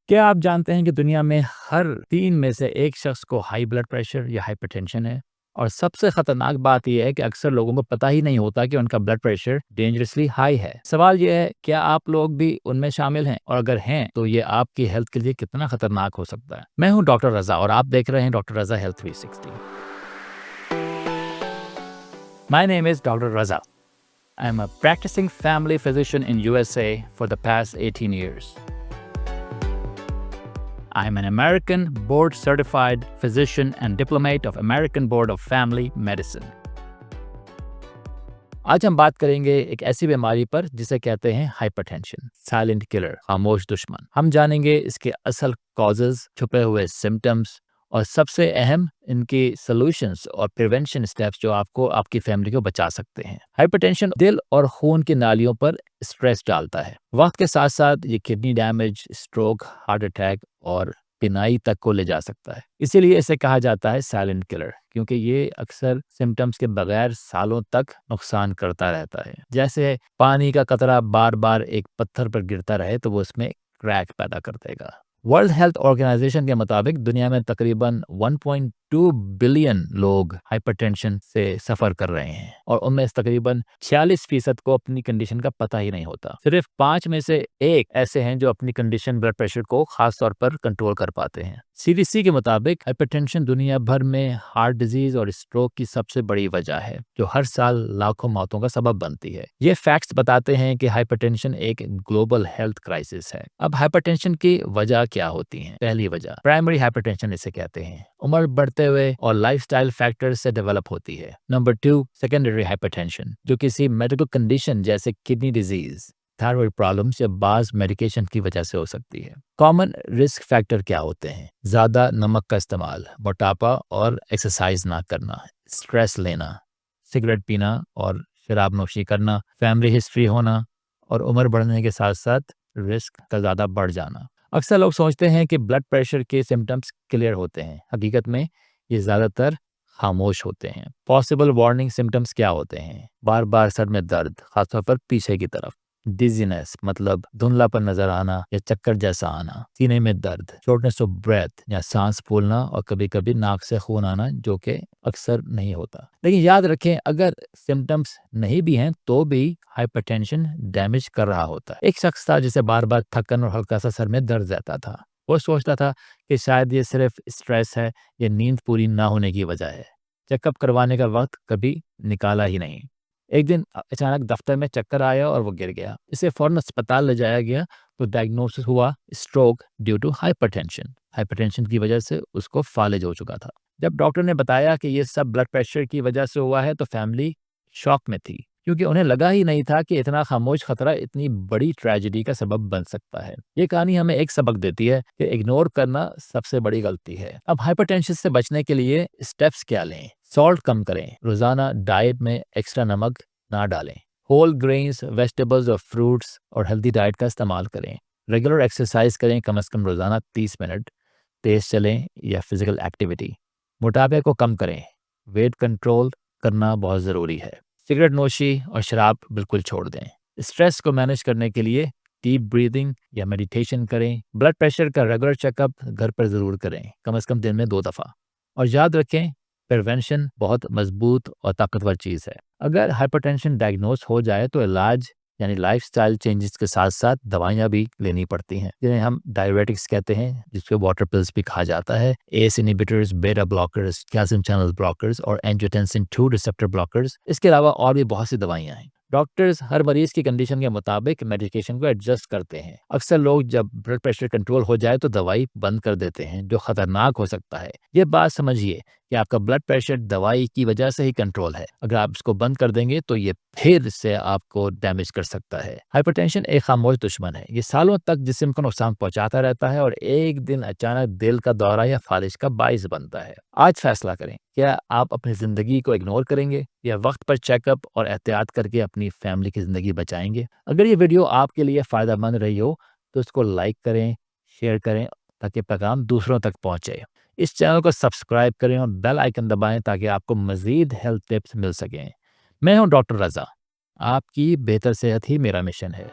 क्या आप जानते हैं कि दुनिया में हर 3 में से 1 शख्स को हाई ब्लड प्रेशर या हाइपरटेंशन है? और सबसे खतरनाक बात यह है कि अक्सर लोगों को पता ही नहीं होता कि उनका ब्लड प्रेशर डेंजरसली हाई है। सवाल यह है, क्या आप लोग भी उनमें शामिल हैं? और अगर हैं, तो ये आपकी हेल्थ के लिए कितना खतरनाक हो सकता है? मैं हूं डॉक्टर रजा और आप देख रहे हैं doctor Raza health 360। My name is doctor Raza. I am a practising family physician in USA for the past 18 years. I am an American board certified physician and diplomate of American Board of Family Medicine. आज हम बात करेंगे एक ऐसी बीमारी पर जिसे कहते हैं हाइपरटेंशन, साइलेंट किलर, खामोश दुश्मन। हम जानेंगे इसके असल कॉजेज, छुपे हुए सिम्टम्स और सबसे अहम इनकी सॉल्यूशंस और प्रिवेंशन स्टेप्स जो आपको आपकी फैमिली को बचा सकते हैं। हाइपरटेंशन दिल और खून की नालियों पर स्ट्रेस डालता है। वक्त के साथ साथ ये kidney damage, stroke, heart attack और पिनाई तक को ले जा सकता है। इसीलिए इसे कहा जाता है साइलेंट किलर, क्योंकि ये अक्सर सिम्टम्स के बगैर सालों तक नुकसान करता रहता है। जैसे पानी का कतरा बार बार एक पत्थर पर गिरता रहे तो वो उसमें क्रैक पैदा कर देगा। वर्ल्ड हेल्थ ऑर्गेनाइजेशन के मुताबिक दुनिया में तकरीबन 1.2 बिलियन लोग हाइपरटेंशन से सफर कर रहे हैं और उनमें से तकरीबन 46% को अपनी कंडीशन का पता ही नहीं होता। सिर्फ 5 में से 1 ऐसे हैं जो अपनी कंडीशन ब्लड प्रेशर को खास तौर पर कंट्रोल कर पाते हैं। CDC के मुताबिक हाइपरटेंशन दुनिया भर में हार्ट डिजीज और स्ट्रोक की सबसे बड़ी वजह है, जो हर साल लाखों मौतों का सबब बनती है। ये फैक्ट्स बताते हैं कि हाइपरटेंशन एक ग्लोबल हेल्थ क्राइसिस है। अब हाइपरटेंशन की वजह क्या होती है? पहली वजह प्राइमरी हाइपरटेंशन इसे कहते हैं, उम्र बढ़ते हुए और लाइफस्टाइल फैक्टर्स से डेवलप होती है। नंबर 2 सेकेंडरी हाइपरटेंशन, जो किसी मेडिकल कंडीशन जैसे किडनी डिजीज, थायराइड प्रॉब्लम्स या बाज मेडिकेशन की वजह से हो सकती है। कॉमन रिस्क फैक्टर क्या होते हैं? ज्यादा नमक का इस्तेमाल, मोटापा और एक्सरसाइज ना करना, स्ट्रेस लेना, सिगरेट पीना और शराब नोशी करना, फैमिली हिस्ट्री होना और उम्र बढ़ने के साथ साथ रिस्क का ज्यादा बढ़ जाना। अक्सर लोग सोचते हैं कि ब्लड प्रेशर के सिम्टम्स क्लियर होते हैं। हकीकत में ये ज्यादातर खामोश होते हैं। पॉसिबल वार्निंग सिम्टम्स क्या होते हैं? बार बार सर में दर्द, खासतौर पर पीछे की तरफ, डिजीनेस मतलब धुंधलापन नजर आना या चक्कर जैसा आना, सीने में दर्द, शॉर्टनेस ऑफ ब्रेथ या सांस फूलना और कभी कभी नाक से खून आना, जो कि अक्सर नहीं होता। लेकिन याद रखें, अगर सिम्टम्स नहीं भी हैं तो भी हाइपरटेंशन डैमेज कर रहा होता है। एक शख्स था जिसे बार बार थकन और हल्का सा सर में दर्द रहता था। वो सोचता था कि शायद ये सिर्फ स्ट्रेस है या नींद पूरी ना होने की वजह है। चेकअप करवाने का वक्त कभी निकाला ही नहीं। एक दिन अचानक दफ्तर में चक्कर आया और वो गिर गया। इसे फौरन अस्पताल ले जाया गया तो डायग्नोसिस हुआ stroke due to hypertension. Hypertension की वजह से उसको फालिज हो चुका था। जब डॉक्टर ने बताया कि ये सब ब्लड प्रेशर की वजह से हुआ है तो फैमिली शॉक में थी, क्योंकि उन्हें लगा ही नहीं था कि इतना खामोश खतरा इतनी बड़ी ट्रेजेडी का सबब बन सकता है। ये कहानी हमें एक सबक देती है कि इग्नोर करना सबसे बड़ी गलती है। अब हाइपरटेंशन से बचने के लिए स्टेप्स क्या लें? सॉल्ट कम करें, रोजाना डाइट में एक्स्ट्रा नमक ना डालें, होल ग्रेन्स, वेजिटेबल्स और फ्रूट्स और हेल्दी डाइट का इस्तेमाल करें, रेगुलर एक्सरसाइज करें, कम से कम रोजाना 30 मिनट, तेज चलें या फिजिकल एक्टिविटी, मोटापे को कम करें, वेट कंट्रोल करना बहुत ज़रूरी है, सिगरेट नोशी और शराब बिल्कुल छोड़ दें। स्ट्रेस को मैनेज करने के लिए डीप ब्रीदिंग या मेडिटेशन करें। ब्लड प्रेशर का रेगुलर चेकअप घर पर ज़रूर करें, कम से कम दिन में 2 दफ़ा। और याद रखें, प्रिवेंशन बहुत मजबूत और ताकतवर चीज़ है। अगर हाइपरटेंशन डायग्नोस हो जाए तो इलाज यानी लाइफस्टाइल चेंजेस के साथ साथ दवाइयाँ भी लेनी पड़ती हैं, जिन्हें हम डायरेटिक्स कहते हैं, जिसको वाटर पिल्स भी कहा जाता है। एस इनहिबिटर्स, बेटा ब्लॉकर्स, कैल्शियम चैनल ब्लॉकर्स और एंजियोटेंसिन 2 रिसेप्टर ब्लॉकर्स। इसके अलावा और भी बहुत सी दवाइयाँ हैं। डॉक्टर्स हर मरीज की कंडीशन के मुताबिक मेडिकेशन को एडजस्ट करते हैं। अक्सर लोग जब ब्लड प्रेशर कंट्रोल हो जाए तो दवाई बंद कर देते हैं, जो खतरनाक हो सकता है। ये बात समझिए कि आपका ब्लड प्रेशर दवाई की वजह से ही कंट्रोल है। अगर आप इसको बंद कर देंगे तो ये फिर से आपको डैमेज कर सकता है। हाइपरटेंशन एक खामोश दुश्मन है। ये सालों तक जिस्म को नुकसान पहुंचाता रहता है और एक दिन अचानक दिल का दौरा या फालिज का बाइस बनता है। आज फैसला करें, क्या आप अपनी जिंदगी को इग्नोर करेंगे या वक्त पर चेकअप और एहतियात करके अपनी फैमिली की जिंदगी बचाएंगे? अगर ये वीडियो आपके लिए फायदेमंद रही हो तो इसको लाइक करें, शेयर करें, ताकि पैगाम दूसरों तक पहुंचे। इस चैनल को सब्सक्राइब करें और बेल आइकन दबाएं ताकि आपको मजीद हेल्थ टिप्स मिल सकें। मैं हूं डॉक्टर रजा। आपकी बेहतर सेहत ही मेरा मिशन है।